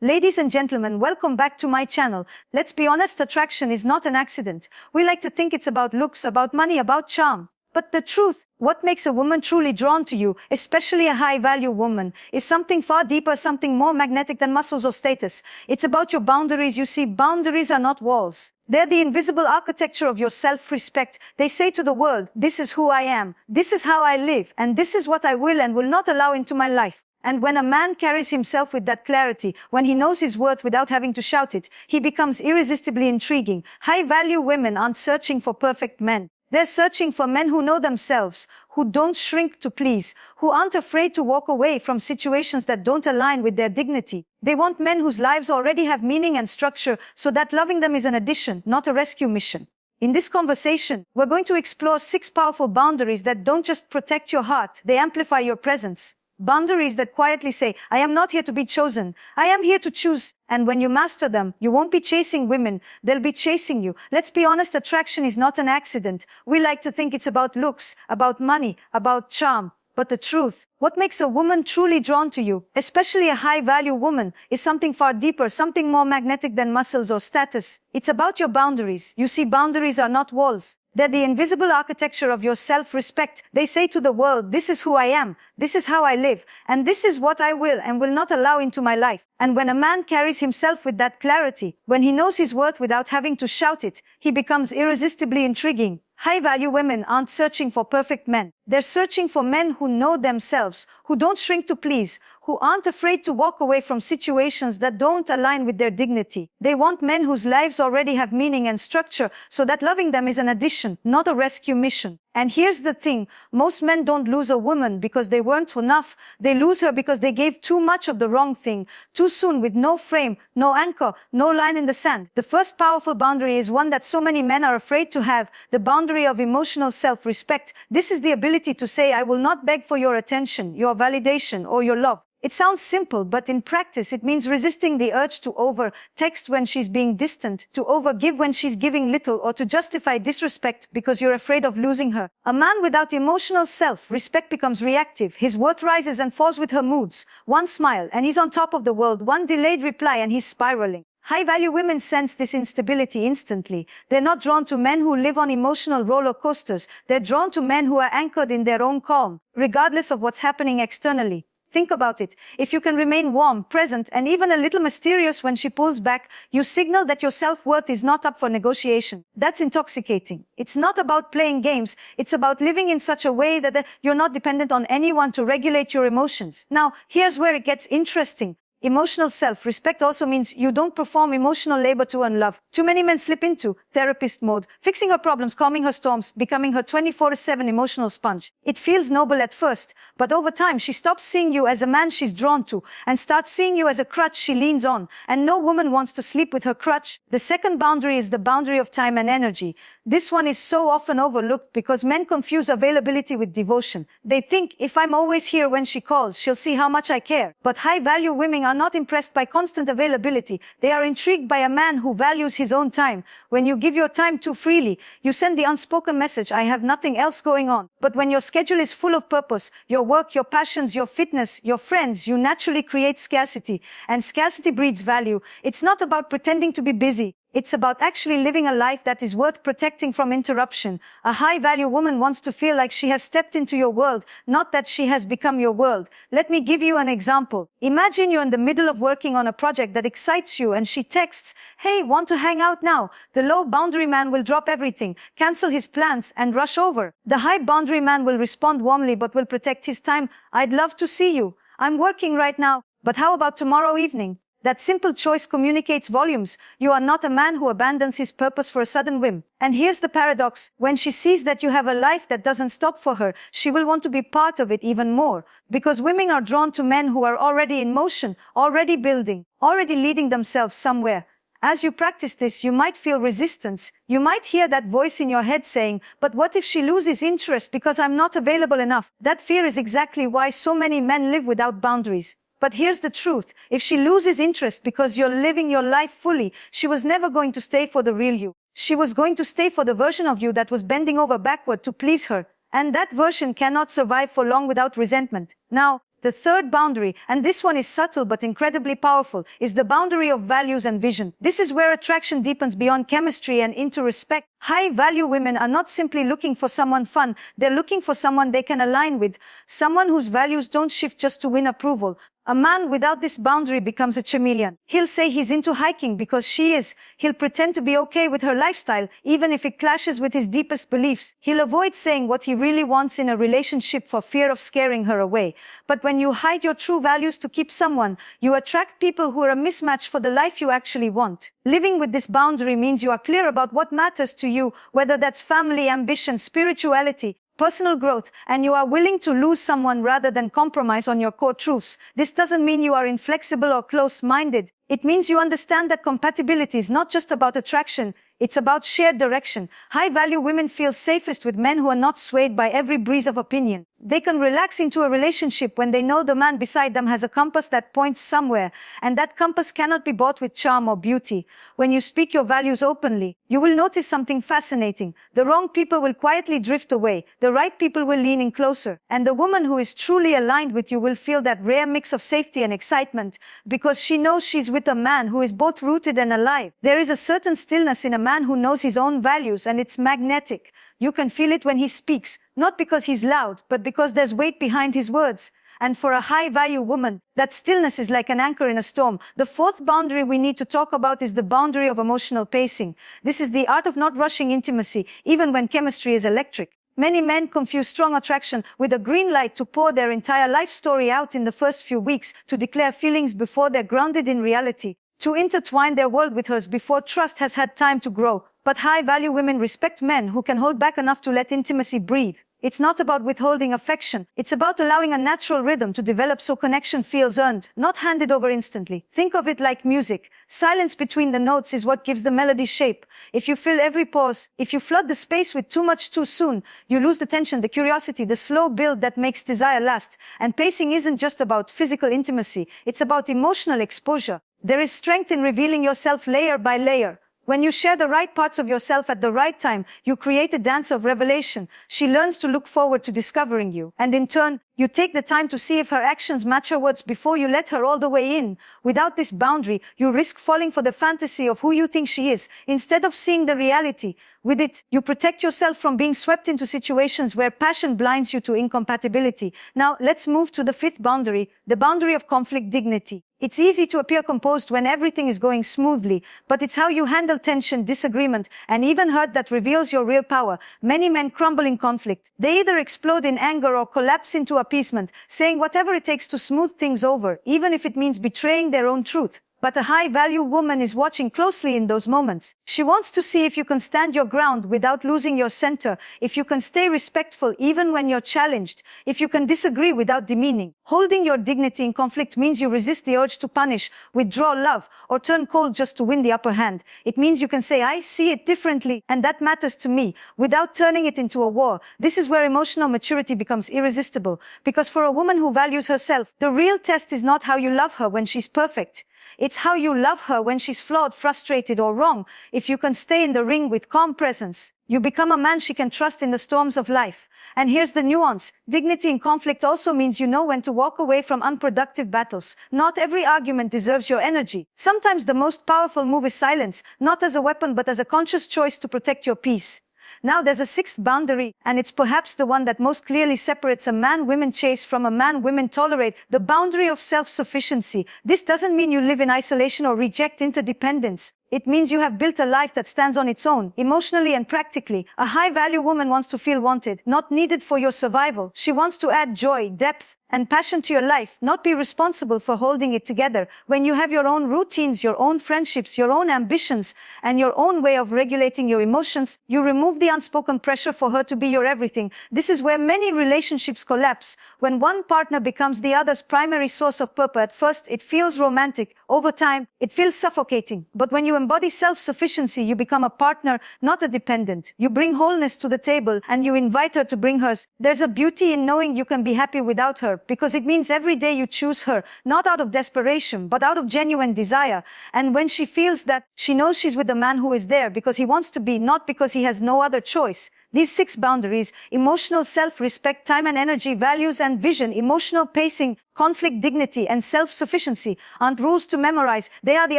Ladies and gentlemen, welcome back to my channel. Let's be honest, attraction is not an accident. We like to think it's about looks, about money, about charm. But the truth, what makes a woman truly drawn to you, especially a high-value woman, is something far deeper, something more magnetic than muscles or status. It's about your boundaries. You see, boundaries are not walls. They're the invisible architecture of your self-respect. They say to the world, this is who I am, this is how I live, and this is what I will and will not allow into my life. And when a man carries himself with that clarity, when he knows his worth without having to shout it, he becomes irresistibly intriguing. High-value women aren't searching for perfect men. They're searching for men who know themselves, who don't shrink to please, who aren't afraid to walk away from situations that don't align with their dignity. They want men whose lives already have meaning and structure, so that loving them is an addition, not a rescue mission. In this conversation, we're going to explore 6 powerful boundaries that don't just protect your heart, they amplify your presence. Boundaries that quietly say, I am not here to be chosen, I am here to choose. And when you master them, you won't be chasing women, they'll be chasing you. Let's be honest, attraction is not an accident. We like to think it's about looks, about money, about charm. But the truth, what makes a woman truly drawn to you, especially a high-value woman, is something far deeper, something more magnetic than muscles or status. It's about your boundaries. You see, boundaries are not walls. They're the invisible architecture of your self-respect. They say to the world, this is who I am, this is how I live, and this is what I will and will not allow into my life. And when a man carries himself with that clarity, when he knows his worth without having to shout it, he becomes irresistibly intriguing. High-value women aren't searching for perfect men. They're searching for men who know themselves, who don't shrink to please, who aren't afraid to walk away from situations that don't align with their dignity. They want men whose lives already have meaning and structure, so that loving them is an addition, not a rescue mission. And here's the thing, most men don't lose a woman because they weren't enough. They lose her because they gave too much of the wrong thing, too soon, with no frame, no anchor, no line in the sand. The first powerful boundary is one that so many men are afraid to have, the boundary of emotional self-respect. This is the ability to say, I will not beg for your attention, your validation, or your love. It sounds simple, but in practice it means resisting the urge to over-text when she's being distant, to over-give when she's giving little, or to justify disrespect because you're afraid of losing her. A man without emotional self-respect becomes reactive. His worth rises and falls with her moods. One smile and he's on top of the world. One delayed reply and he's spiraling. High-value women sense this instability instantly. They're not drawn to men who live on emotional roller coasters. They're drawn to men who are anchored in their own calm, regardless of what's happening externally. Think about it. If you can remain warm, present, and even a little mysterious when she pulls back, you signal that your self-worth is not up for negotiation. That's intoxicating. It's not about playing games. It's about living in such a way that you're not dependent on anyone to regulate your emotions. Now, here's where it gets interesting. Emotional self-respect also means you don't perform emotional labor to earn love. Too many men slip into therapist mode, fixing her problems, calming her storms, becoming her 24/7 emotional sponge. It feels noble at first, but over time she stops seeing you as a man she's drawn to and starts seeing you as a crutch she leans on, and no woman wants to sleep with her crutch. The second boundary is the boundary of time and energy. This one is so often overlooked because men confuse availability with devotion. They think, if I'm always here when she calls, she'll see how much I care. But high-value women are not impressed by constant availability. They are intrigued by a man who values his own time. When you give your time too freely, you send the unspoken message, I have nothing else going on. But when your schedule is full of purpose, your work, your passions, your fitness, your friends, you naturally create scarcity. And scarcity breeds value. It's not about pretending to be busy. It's about actually living a life that is worth protecting from interruption. A high-value woman wants to feel like she has stepped into your world, not that she has become your world. Let me give you an example. Imagine you're in the middle of working on a project that excites you and she texts, hey, want to hang out now? The low-boundary man will drop everything, cancel his plans, and rush over. The high-boundary man will respond warmly but will protect his time. I'd love to see you. I'm working right now, but how about tomorrow evening? That simple choice communicates volumes. You are not a man who abandons his purpose for a sudden whim. And here's the paradox. When she sees that you have a life that doesn't stop for her, she will want to be part of it even more. Because women are drawn to men who are already in motion, already building, already leading themselves somewhere. As you practice this, you might feel resistance. You might hear that voice in your head saying, but what if she loses interest because I'm not available enough? That fear is exactly why so many men live without boundaries. But here's the truth. If she loses interest because you're living your life fully, she was never going to stay for the real you. She was going to stay for the version of you that was bending over backward to please her. And that version cannot survive for long without resentment. Now, The third boundary, and this one is subtle but incredibly powerful, is the boundary of values and vision. This is where attraction deepens beyond chemistry and into respect. High-value women are not simply looking for someone fun, they're looking for someone they can align with, someone whose values don't shift just to win approval. A man without this boundary becomes a chameleon. He'll say he's into hiking because she is. He'll pretend to be okay with her lifestyle, even if it clashes with his deepest beliefs. He'll avoid saying what he really wants in a relationship for fear of scaring her away. But when you hide your true values to keep someone, you attract people who are a mismatch for the life you actually want. Living with this boundary means you are clear about what matters to you, whether that's family, ambition, spirituality, personal growth, and you are willing to lose someone rather than compromise on your core truths. This doesn't mean you are inflexible or close-minded. It means you understand that compatibility is not just about attraction, it's about shared direction. High-value women feel safest with men who are not swayed by every breeze of opinion. They can relax into a relationship when they know the man beside them has a compass that points somewhere, and that compass cannot be bought with charm or beauty. When you speak your values openly, you will notice something fascinating. The wrong people will quietly drift away, the right people will lean in closer, and the woman who is truly aligned with you will feel that rare mix of safety and excitement, because she knows she's with a man who is both rooted and alive. There is a certain stillness in a man who knows his own values, and it's magnetic. You can feel it when he speaks, not because he's loud, but because there's weight behind his words. And for a high-value woman, that stillness is like an anchor in a storm. The fourth boundary we need to talk about is the boundary of emotional pacing. This is the art of not rushing intimacy, even when chemistry is electric. Many men confuse strong attraction with a green light to pour their entire life story out in the first few weeks, to declare feelings before they're grounded in reality, to intertwine their world with hers before trust has had time to grow. But high-value women respect men who can hold back enough to let intimacy breathe. It's not about withholding affection. It's about allowing a natural rhythm to develop so connection feels earned, not handed over instantly. Think of it like music. Silence between the notes is what gives the melody shape. If you fill every pause, if you flood the space with too much too soon, you lose the tension, the curiosity, the slow build that makes desire last. And pacing isn't just about physical intimacy. It's about emotional exposure. There is strength in revealing yourself layer by layer. When you share the right parts of yourself at the right time, you create a dance of revelation. She learns to look forward to discovering you. And in turn, you take the time to see if her actions match her words before you let her all the way in. Without this boundary, you risk falling for the fantasy of who you think she is, instead of seeing the reality. With it, you protect yourself from being swept into situations where passion blinds you to incompatibility. Now, let's move to the fifth boundary, the boundary of conflict dignity. It's easy to appear composed when everything is going smoothly, but it's how you handle tension, disagreement, and even hurt that reveals your real power. Many men crumble in conflict. They either explode in anger or collapse into appeasement, saying whatever it takes to smooth things over, even if it means betraying their own truth. But a high-value woman is watching closely in those moments. She wants to see if you can stand your ground without losing your center, if you can stay respectful even when you're challenged, if you can disagree without demeaning. Holding your dignity in conflict means you resist the urge to punish, withdraw love, or turn cold just to win the upper hand. It means you can say, I see it differently, and that matters to me, without turning it into a war. This is where emotional maturity becomes irresistible, because for a woman who values herself, the real test is not how you love her when she's perfect. It's how you love her when she's flawed, frustrated, or wrong. If you can stay in the ring with calm presence, you become a man she can trust in the storms of life. And here's the nuance. Dignity in conflict also means you know when to walk away from unproductive battles. Not every argument deserves your energy. Sometimes the most powerful move is silence, not as a weapon but as a conscious choice to protect your peace. Now there's a sixth boundary, and it's perhaps the one that most clearly separates a man women chase from a man women tolerate, the boundary of self-sufficiency. This doesn't mean you live in isolation or reject interdependence. It means you have built a life that stands on its own, emotionally and practically. A high-value woman wants to feel wanted, not needed for your survival. She wants to add joy, depth, and passion to your life, not be responsible for holding it together. When you have your own routines, your own friendships, your own ambitions, and your own way of regulating your emotions, you remove the unspoken pressure for her to be your everything. This is where many relationships collapse. When one partner becomes the other's primary source of purpose, at first it feels romantic. Over time, it feels suffocating. But when you embody self-sufficiency, you become a partner, not a dependent. You bring wholeness to the table, and you invite her to bring hers. There's a beauty in knowing you can be happy without her, because it means every day you choose her, not out of desperation, but out of genuine desire. And when she feels that, she knows she's with a man who is there because he wants to be, not because he has no other choice. These 6 boundaries: emotional self-respect, time and energy, values and vision, emotional pacing, conflict, dignity, and self-sufficiency, aren't rules to memorize. They are the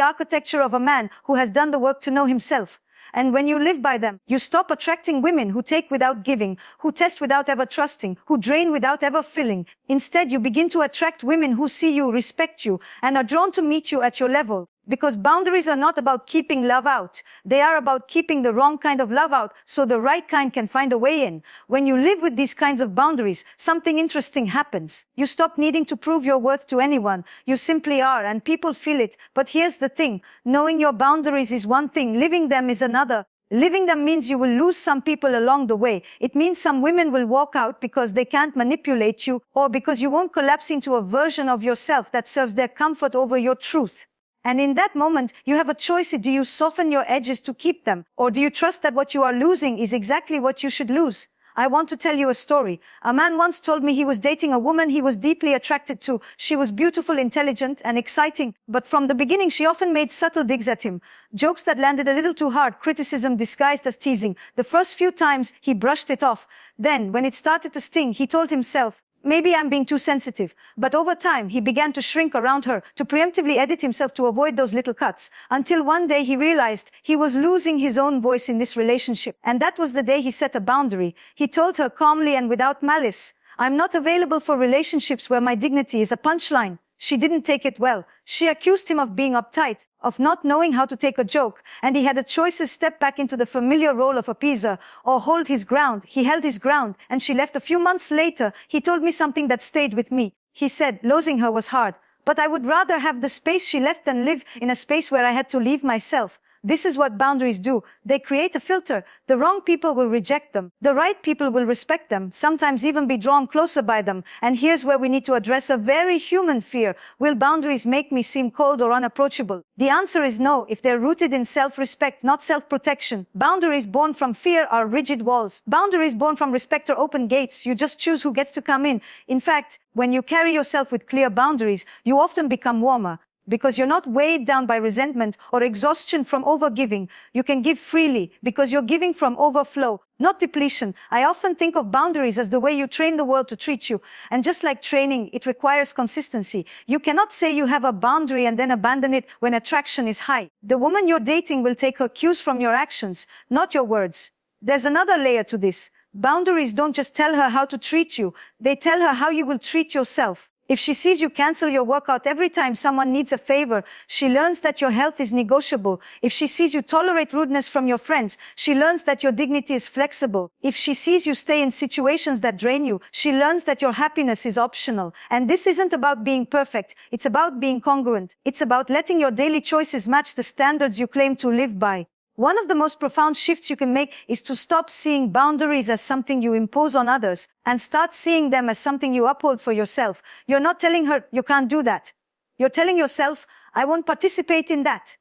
architecture of a man who has done the work to know himself. And when you live by them, you stop attracting women who take without giving, who test without ever trusting, who drain without ever filling. Instead, you begin to attract women who see you, respect you, and are drawn to meet you at your level. Because boundaries are not about keeping love out. They are about keeping the wrong kind of love out so the right kind can find a way in. When you live with these kinds of boundaries, something interesting happens. You stop needing to prove your worth to anyone. You simply are, and people feel it. But here's the thing. Knowing your boundaries is one thing. Living them is another. Living them means you will lose some people along the way. It means some women will walk out because they can't manipulate you, or because you won't collapse into a version of yourself that serves their comfort over your truth. And in that moment, you have a choice. Do you soften your edges to keep them? Or do you trust that what you are losing is exactly what you should lose? I want to tell you a story. A man once told me he was dating a woman he was deeply attracted to. She was beautiful, intelligent, and exciting. But from the beginning, she often made subtle digs at him. Jokes that landed a little too hard, criticism disguised as teasing. The first few times, he brushed it off. Then, when it started to sting, he told himself, maybe I'm being too sensitive. But over time, he began to shrink around her, to preemptively edit himself to avoid those little cuts, until one day he realized he was losing his own voice in this relationship. And that was the day he set a boundary. He told her calmly and without malice, I'm not available for relationships where my dignity is a punchline. She didn't take it well. She accused him of being uptight, of not knowing how to take a joke, and he had a choice to step back into the familiar role of appeaser or hold his ground. He held his ground, and she left. A few months later, he told me something that stayed with me. He said, losing her was hard, but I would rather have the space she left than live in a space where I had to leave myself. This is what boundaries do. They create a filter. The wrong people will reject them. The right people will respect them, sometimes even be drawn closer by them. And here's where we need to address a very human fear. Will boundaries make me seem cold or unapproachable? The answer is no, if they're rooted in self-respect, not self-protection. Boundaries born from fear are rigid walls. Boundaries born from respect are open gates. You just choose who gets to come in. In fact, when you carry yourself with clear boundaries, you often become warmer. Because you're not weighed down by resentment or exhaustion from overgiving. You can give freely because you're giving from overflow, not depletion. I often think of boundaries as the way you train the world to treat you. And just like training, it requires consistency. You cannot say you have a boundary and then abandon it when attraction is high. The woman you're dating will take her cues from your actions, not your words. There's another layer to this. Boundaries don't just tell her how to treat you. They tell her how you will treat yourself. If she sees you cancel your workout every time someone needs a favor, she learns that your health is negotiable. If she sees you tolerate rudeness from your friends, she learns that your dignity is flexible. If she sees you stay in situations that drain you, she learns that your happiness is optional. And this isn't about being perfect. It's about being congruent. It's about letting your daily choices match the standards you claim to live by. One of the most profound shifts you can make is to stop seeing boundaries as something you impose on others and start seeing them as something you uphold for yourself. You're not telling her, you can't do that. You're telling yourself, I won't participate in that.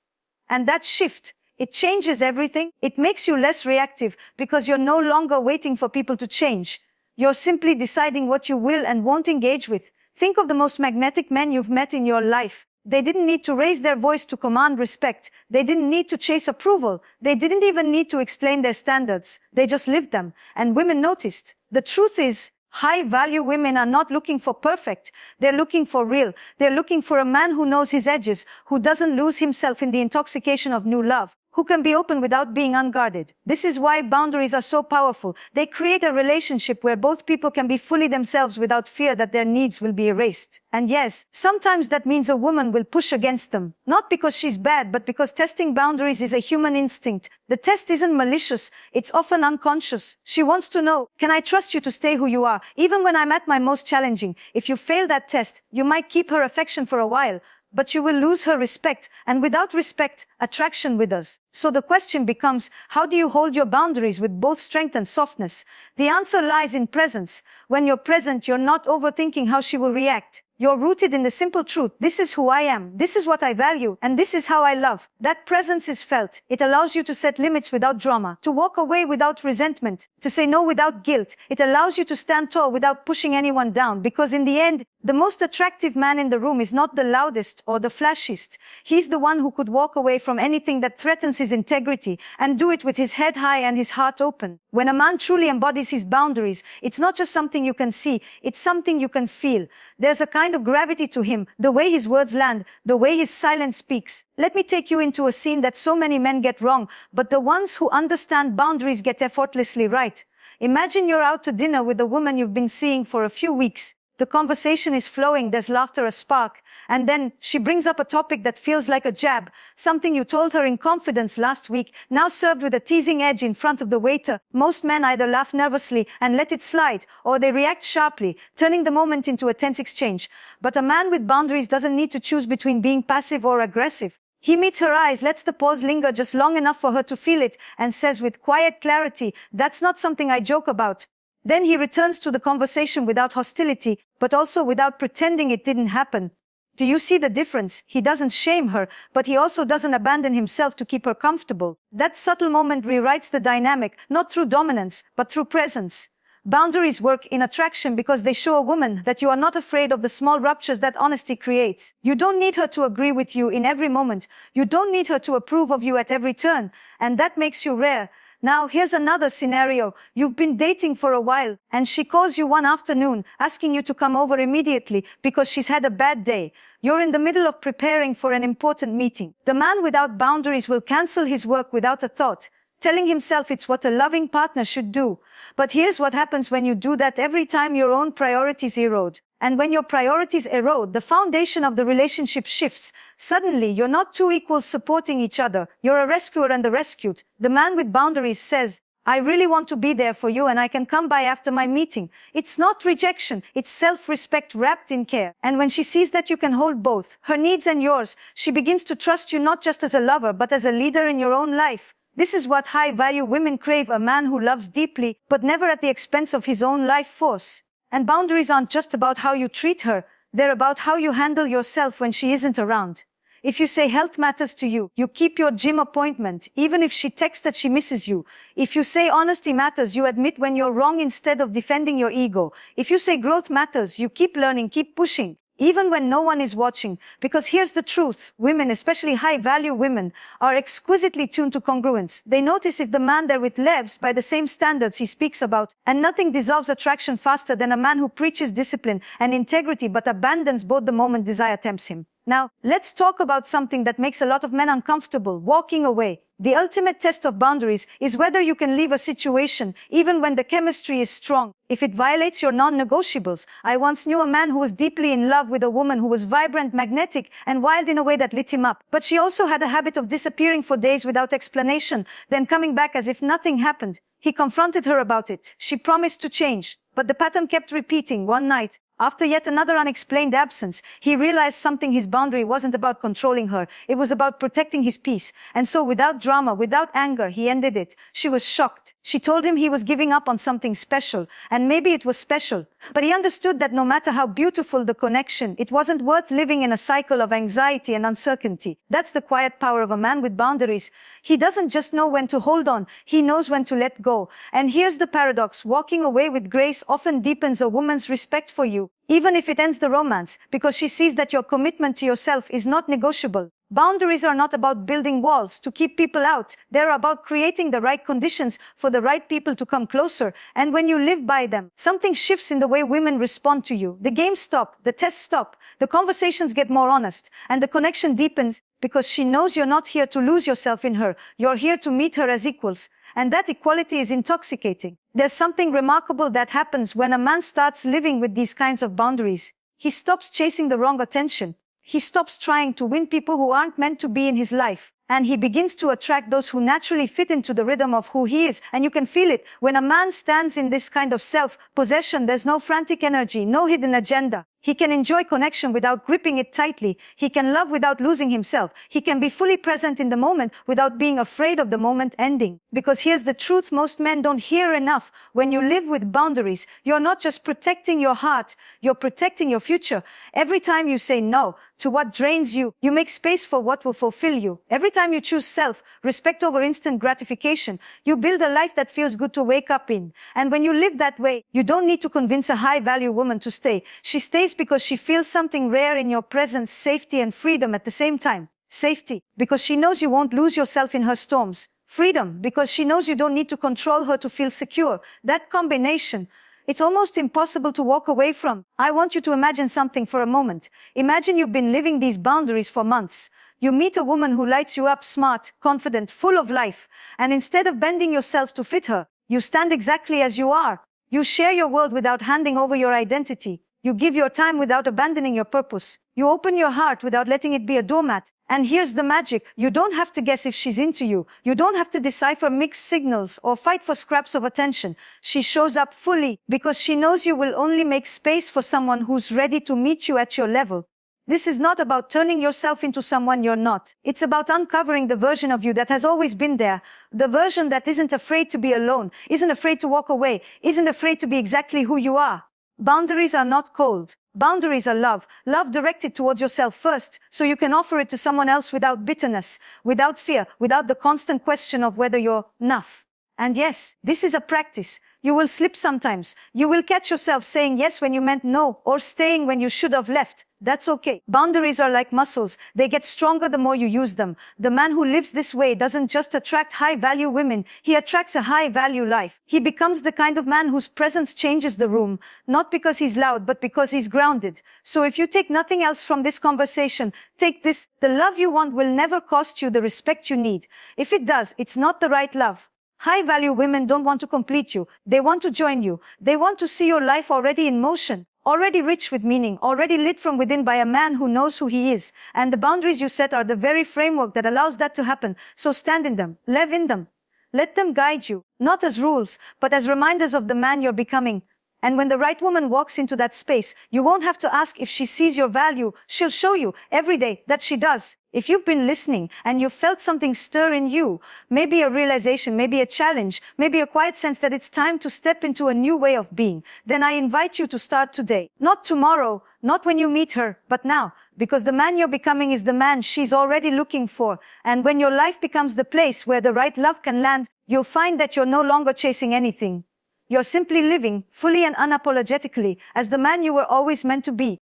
And that shift, it changes everything. It makes you less reactive because you're no longer waiting for people to change. You're simply deciding what you will and won't engage with. Think of the most magnetic men you've met in your life. They didn't need to raise their voice to command respect. They didn't need to chase approval. They didn't even need to explain their standards. They just lived them. And women noticed. The truth is, high-value women are not looking for perfect. They're looking for real. They're looking for a man who knows his edges, who doesn't lose himself in the intoxication of new love, who can be open without being unguarded. This is why boundaries are so powerful. They create a relationship where both people can be fully themselves without fear that their needs will be erased. And yes, sometimes that means a woman will push against them. Not because she's bad, but because testing boundaries is a human instinct. The test isn't malicious. It's often unconscious. She wants to know, can I trust you to stay who you are, even when I'm at my most challenging? If you fail that test, you might keep her affection for a while, but you will lose her respect, and without respect, attraction withers. So the question becomes, how do you hold your boundaries with both strength and softness? The answer lies in presence. When you're present, you're not overthinking how she will react. You're rooted in the simple truth. This is who I am. This is what I value. And this is how I love. That presence is felt. It allows you to set limits without drama, to walk away without resentment, to say no without guilt. It allows you to stand tall without pushing anyone down, because in the end, the most attractive man in the room is not the loudest or the flashiest. He's the one who could walk away from anything that threatens his integrity and do it with his head high and his heart open. When a man truly embodies his boundaries, it's not just something you can see, it's something you can feel. There's a kind of gravity to him, the way his words land, the way his silence speaks. Let me take you into a scene that so many men get wrong, but the ones who understand boundaries get effortlessly right. Imagine you're out to dinner with a woman you've been seeing for a few weeks. The conversation is flowing, there's laughter, a spark, and then she brings up a topic that feels like a jab, something you told her in confidence last week, now served with a teasing edge in front of the waiter. Most men either laugh nervously and let it slide, or they react sharply, turning the moment into a tense exchange. But a man with boundaries doesn't need to choose between being passive or aggressive. He meets her eyes, lets the pause linger just long enough for her to feel it, and says with quiet clarity, "That's not something I joke about." Then he returns to the conversation without hostility, but also without pretending it didn't happen. Do you see the difference? He doesn't shame her, but he also doesn't abandon himself to keep her comfortable. That subtle moment rewrites the dynamic, not through dominance, but through presence. Boundaries work in attraction because they show a woman that you are not afraid of the small ruptures that honesty creates. You don't need her to agree with you in every moment. You don't need her to approve of you at every turn, and that makes you rare. Now, here's another scenario. You've been dating for a while, and she calls you one afternoon, asking you to come over immediately because she's had a bad day. You're in the middle of preparing for an important meeting. The man without boundaries will cancel his work without a thought, telling himself it's what a loving partner should do. But here's what happens when you do that every time your own priorities erode. And when your priorities erode, the foundation of the relationship shifts. Suddenly, you're not two equals supporting each other. You're a rescuer and the rescued. The man with boundaries says, "I really want to be there for you and I can come by after my meeting." It's not rejection, it's self-respect wrapped in care. And when she sees that you can hold both, her needs and yours, she begins to trust you not just as a lover, but as a leader in your own life. This is what high-value women crave, a man who loves deeply, but never at the expense of his own life force. And boundaries aren't just about how you treat her, they're about how you handle yourself when she isn't around. If you say health matters to you, you keep your gym appointment, even if she texts that she misses you. If you say honesty matters, you admit when you're wrong instead of defending your ego. If you say growth matters, you keep learning, keep pushing, even when no one is watching. Because here's the truth, women, especially high-value women, are exquisitely tuned to congruence. They notice if the man they're with lives by the same standards he speaks about, and nothing dissolves attraction faster than a man who preaches discipline and integrity but abandons both the moment desire tempts him. Now, let's talk about something that makes a lot of men uncomfortable: walking away. The ultimate test of boundaries is whether you can leave a situation, even when the chemistry is strong, if it violates your non-negotiables. I once knew a man who was deeply in love with a woman who was vibrant, magnetic, and wild in a way that lit him up. But she also had a habit of disappearing for days without explanation, then coming back as if nothing happened. He confronted her about it. She promised to change, but the pattern kept repeating. One night, after yet another unexplained absence, he realized something. His boundary wasn't about controlling her. It was about protecting his peace. And so without drama, without anger, he ended it. She was shocked. She told him he was giving up on something special, and maybe it was special. But he understood that no matter how beautiful the connection, it wasn't worth living in a cycle of anxiety and uncertainty. That's the quiet power of a man with boundaries. He doesn't just know when to hold on, he knows when to let go. And here's the paradox: walking away with grace often deepens a woman's respect for you, even if it ends the romance, because she sees that your commitment to yourself is not negotiable. Boundaries are not about building walls to keep people out. They're about creating the right conditions for the right people to come closer. And when you live by them, something shifts in the way women respond to you. The games stop, the tests stop, the conversations get more honest, and the connection deepens, because she knows you're not here to lose yourself in her. You're here to meet her as equals. And that equality is intoxicating. There's something remarkable that happens when a man starts living with these kinds of boundaries. He stops chasing the wrong attention. He stops trying to win people who aren't meant to be in his life. And he begins to attract those who naturally fit into the rhythm of who he is. And you can feel it. When a man stands in this kind of self-possession, there's no frantic energy, no hidden agenda. He can enjoy connection without gripping it tightly. He can love without losing himself. He can be fully present in the moment without being afraid of the moment ending. Because here's the truth most men don't hear enough. When you live with boundaries, you're not just protecting your heart, you're protecting your future. Every time you say no to what drains you, you make space for what will fulfill you. Every time you choose self-respect over instant gratification, you build a life that feels good to wake up in. And when you live that way, you don't need to convince a high-value woman to stay. She stays because she feels something rare in your presence, safety and freedom at the same time. Safety, because she knows you won't lose yourself in her storms. Freedom, because she knows you don't need to control her to feel secure. That combination, it's almost impossible to walk away from. I want you to imagine something for a moment. Imagine you've been living these boundaries for months. You meet a woman who lights you up, smart, confident, full of life. And instead of bending yourself to fit her, you stand exactly as you are. You share your world without handing over your identity. You give your time without abandoning your purpose. You open your heart without letting it be a doormat. And here's the magic. You don't have to guess if she's into you. You don't have to decipher mixed signals or fight for scraps of attention. She shows up fully because she knows you will only make space for someone who's ready to meet you at your level. This is not about turning yourself into someone you're not. It's about uncovering the version of you that has always been there. The version that isn't afraid to be alone, isn't afraid to walk away, isn't afraid to be exactly who you are. Boundaries are not cold. Boundaries are love. Love directed towards yourself first, so you can offer it to someone else without bitterness, without fear, without the constant question of whether you're enough. And yes, this is a practice. You will slip sometimes. You will catch yourself saying yes when you meant no, or staying when you should have left. That's okay. Boundaries are like muscles. They get stronger the more you use them. The man who lives this way doesn't just attract high-value women. He attracts a high-value life. He becomes the kind of man whose presence changes the room, not because he's loud, but because he's grounded. So if you take nothing else from this conversation, take this. The love you want will never cost you the respect you need. If it does, it's not the right love. High-value women don't want to complete you. They want to join you. They want to see your life already in motion, already rich with meaning, already lit from within by a man who knows who he is. And the boundaries you set are the very framework that allows that to happen. So stand in them, live in them. Let them guide you, not as rules, but as reminders of the man you're becoming. And when the right woman walks into that space, you won't have to ask if she sees your value. She'll show you every day that she does. If you've been listening and you've felt something stir in you, maybe a realization, maybe a challenge, maybe a quiet sense that it's time to step into a new way of being, then I invite you to start today. Not tomorrow, not when you meet her, but now. Because the man you're becoming is the man she's already looking for. And when your life becomes the place where the right love can land, you'll find that you're no longer chasing anything. You're simply living, fully and unapologetically, as the man you were always meant to be.